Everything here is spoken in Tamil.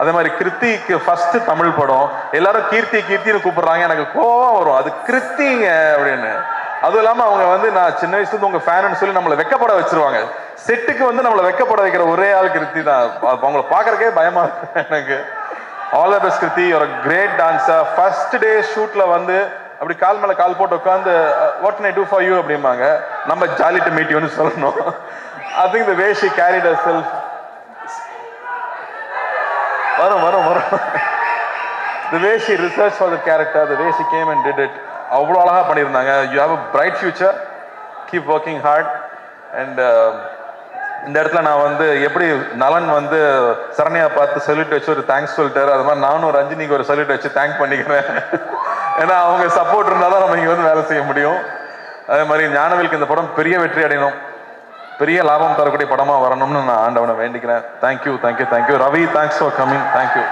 அதே மாதிரி கிருத்திக்கு ஃபர்ஸ்ட் தமிழ் படம், எல்லாரும் கீர்த்தி கீர்த்தின்னு கூப்பிடுறாங்க, எனக்கு கோவம் வரும், அது கிருத்திங்க அப்படின்னு. அதுவும் இல்லாம அவங்க வந்து நான் சின்ன வயசுல இருந்து உங்க ஃபேன்னு சொல்லி நம்மளை வெக்கப்பட வச்சிருவாங்க. செட்டுக்கு வந்து நம்மளை வெக்கப்பட வைக்கிற ஒரே ஆள் கிருத்தி தான். அவங்கள பாக்குறக்கே பயமா இருக்கு எனக்கு. ஆல் த பெஸ்ட் கிருத்தி, ஒரு கிரேட் டான்ஸர். ஃபர்ஸ்ட் டே ஷூட்ல வந்து அப்படி கால் மேல கால் போட்டு உட்காந்து what can I do for you அப்படிம்பாங்க. நம்ம ஜாலி டு மீட் யூன்னு சொல்லணும். I think the way she carried herself. வரும் the way she researched for the character, the way she came and did it, அவ்வளோ அழகா பண்ணியிருந்தாங்க. You have a bright future, keep working hard. And இந்த இடத்துல நான் வந்து எப்படி நலன் வந்து சரண்யா பார்த்து சல்யூட் வச்சு ஒரு தேங்க்ஸ் சொல்லிட்டாரு, அது மாதிரி நானும் ரஞ்சினிக்கு ஒரு சல்யூட் வச்சு தேங்க் பண்ணிக்கிறேன். ஏன்னா அவங்க சப்போர்ட் இருந்தால் தான் நம்ம இங்கே வந்து வேலை செய்ய முடியும். அதே மாதிரி ஞானவேலுக்கு இந்த படம் பெரிய வெற்றி அடையணும், பெரிய லாபம் தரக்கூடிய படமா வரணும்னு நான் ஆண்டவனை வேண்டிக்கிறேன். Thank you. Ravi, thanks for coming. Thank you.